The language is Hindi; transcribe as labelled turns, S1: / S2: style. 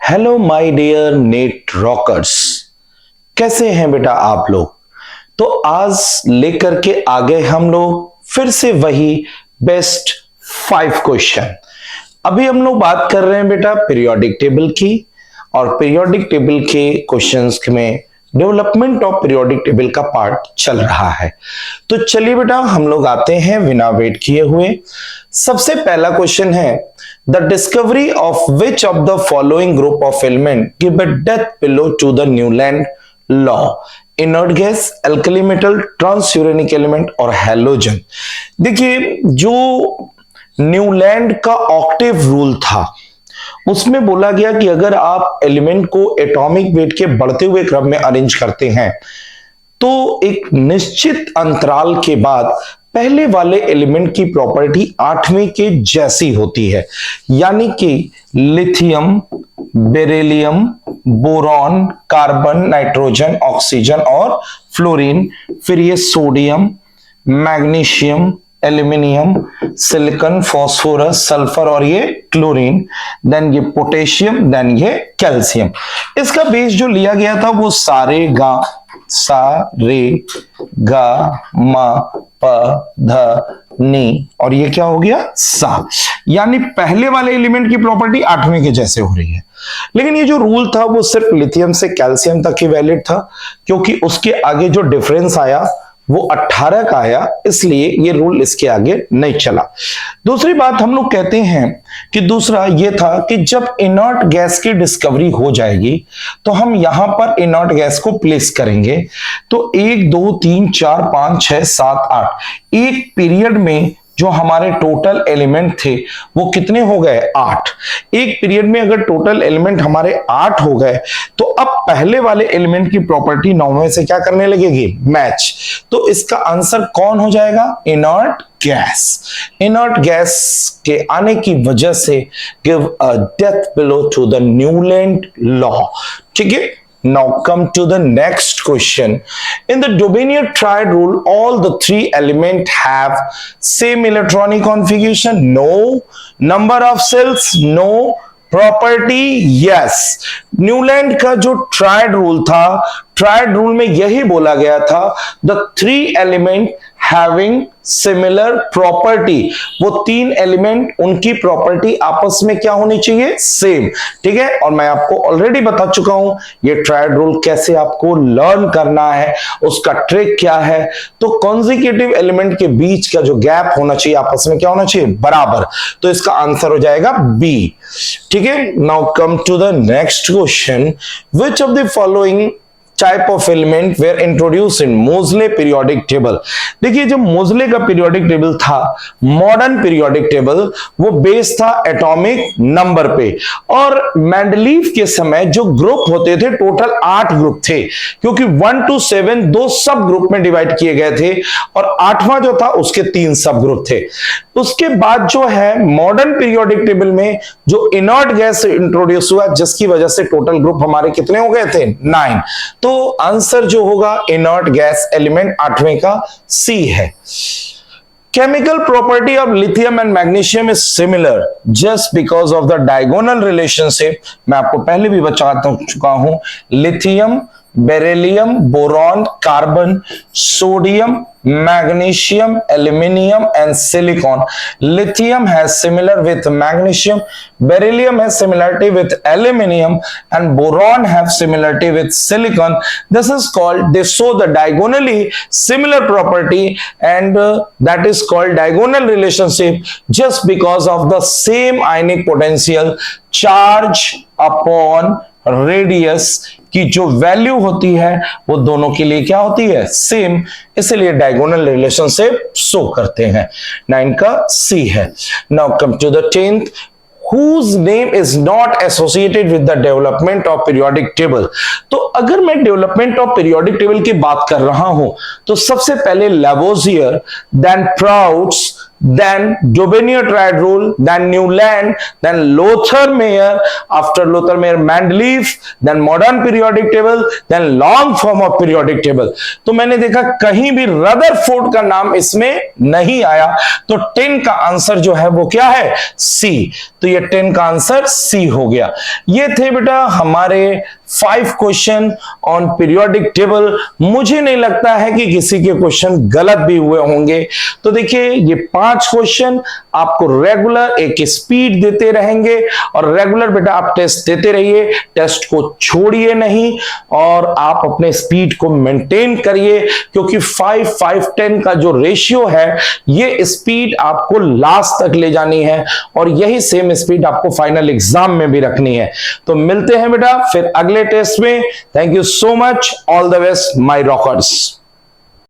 S1: Hello my dear net rockers, कैसे हैं बेटा आप लोग। तो आज लेकर के आ गए हम लोग फिर से वही बेस्ट 5 क्वेश्चन। अभी हम लोग बात कर रहे हैं बेटा पीरियोडिक टेबल की, और पीरियोडिक टेबल के क्वेश्चंस में डेवलपमेंट ऑफ पीरियोडिक टेबल का पार्ट चल रहा है। तो चलिए बेटा हम लोग आते हैं बिना वेट किए हुए। सबसे पहला क्वेश्चन है, the discovery of which of the following group of element give a death below to the Newland law? Inert gas, alkali metal, transuranic element और हैलोजन। देखिए जो न्यूलैंड का ऑक्टेव रूल था उसमें बोला गया कि अगर आप एलिमेंट को एटॉमिक वेट के बढ़ते हुए क्रम में अरेंज करते हैं तो एक निश्चित अंतराल के बाद पहले वाले एलिमेंट की प्रॉपर्टी 8वें के जैसी होती है, यानी कि lithium, beryllium, boron, carbon, nitrogen, oxygen और फ्लोरीन, फिर ये sodium, magnesium, aluminium, silicon, phosphorus, sulphur और ये क्लोरीन, देन ये पोटेशियम, देन ये कैल्शियम। इसका बेस जो लिया गया था वो सारे गा मा प ध नी, और ये क्या हो गया सा, यानी पहले वाले एलिमेंट की प्रॉपर्टी 8वें के जैसे हो रही है। लेकिन ये जो रूल था वो सिर्फ लिथियम से कैल्शियम तक ही वैलिड था, क्योंकि उसके आगे जो डिफरेंस आया वो 18 का आया, इसलिए ये रूल इसके आगे नहीं चला। दूसरी बात हम लोग कहते हैं कि दूसरा ये था कि जब इनर्ट गैस की डिस्कवरी हो जाएगी तो हम यहां पर इनर्ट गैस को प्लेस करेंगे। तो 1 2 3 4 5 6 7 8 एक पीरियड में जो हमारे टोटल एलिमेंट थे वो कितने हो गए 8। एक पीरियड में अगर टोटल एलिमेंट हमारे 8 हो गए तो अब पहले वाले एलिमेंट की प्रॉपर्टी 9वें से क्या करने लगेगी, मैच। तो इसका आंसर कौन हो जाएगा, इनर्ट गैस। इनर्ट गैस के आने की वजह से give a death below to the Newland law. ठीक है, now come to the next question. In the Dominion triad rule, all the 3 elements have same electronic configuration? No. Number of cells? No. Property yes. Newland का जो ट्रायड रूल था, ट्रायड रूल में यही बोला गया था the 3 element having similar property. वो 3 एलिमेंट उनकी प्रॉपर्टी आपस में क्या होनी चाहिए, सेम। ठीक है, और मैं आपको ऑलरेडी बता चुका हूं ये ट्रायड रूल कैसे आपको लर्न करना है, उसका ट्रिक क्या है। तो कॉन्जिक्यूटिव एलिमेंट के बीच का जो गैप होना चाहिए आपस में क्या होना चाहिए, बराबर। तो इसका आंसर हो जाएगा बी। ठीक है, now come to the next question, which of the following type of element were introduce in Moseley periodic table. देखिए जो मोजले का पीरियोडिक टेबल था, मॉडर्न पीरियोडिक टेबल, वो बेस था एटॉमिक नंबर पे। और मेंडलीव के समय जो ग्रुप होते थे टोटल 8 ग्रुप थे, क्योंकि 1 to 7 2 सब ग्रुप में डिवाइड किए गए थे और 8वां जो था उसके 3 सब ग्रुप थे। उसके बाद जो है मॉडर्न पीरियोडिक टेबल में जो इनर्ट गैस इंट्रोड्यूस हुआ, जिसकी वजह से टोटल ग्रुप हमारे कितने हो गए थे, 9। तो आंसर जो होगा इनर्ट गैस एलिमेंट 8वें का सी है। Chemical property of lithium and magnesium is similar just because of the diagonal relationship। मैं आपको पहले भी बता चुका हूं, lithium, beryllium, boron, carbon, sodium, magnesium, aluminium and silicon. Lithium has similar with magnesium, beryllium has similarity with aluminium and boron have similarity with silicon. This is called, they show the diagonally similar property and that is called diagonal relationship just because of the same ionic potential charge upon radius की जो वैल्यू होती है वो दोनों के लिए क्या होती है, सेम। इसलिए डायगोनल रिलेशनशिप शो करते हैं। 9 का सी है। Now come to the 10th, whose name is not associated with the development of periodic table। तो अगर मैं डेवलपमेंट ऑफ पीरियोडिक टेबल की बात कर रहा हूं तो सबसे पहले लैवोसियर, then प्राउड्स, then Dobenier triad rule, then Newland, then Lothar-Meyer, after Lothar-Meyer Mendeleev, then modern periodic table, then long form of periodic table. तो मैंने देखा कहीं भी रदरफोर्ड का नाम इसमें नहीं आया, तो 10 का आंसर जो है वो क्या है, सी। तो ये 10 का आंसर सी हो गया। ये थे बेटा हमारे 5 क्वेश्चन ऑन पीरियोडिक टेबल। मुझे नहीं लगता है कि किसी के क्वेश्चन गलत भी हुए होंगे। तो देखिए ये 5 क्वेश्चन आपको रेगुलर एक स्पीड देते रहेंगे और रेगुलर बेटा आप टेस्ट देते रहिए, टेस्ट को छोड़िए नहीं और आप अपने स्पीड को मेंटेन करिए, क्योंकि 5-5-10 का जो रेशियो है ये स्पीड आपको लास्ट तक ले जानी है और यही सेम स्पीड आपको फाइनल एग्जाम में भी रखनी है। तो मिलते हैं बेटा फिर अगले टेस्ट में। Thank you so much, all the best my rockers.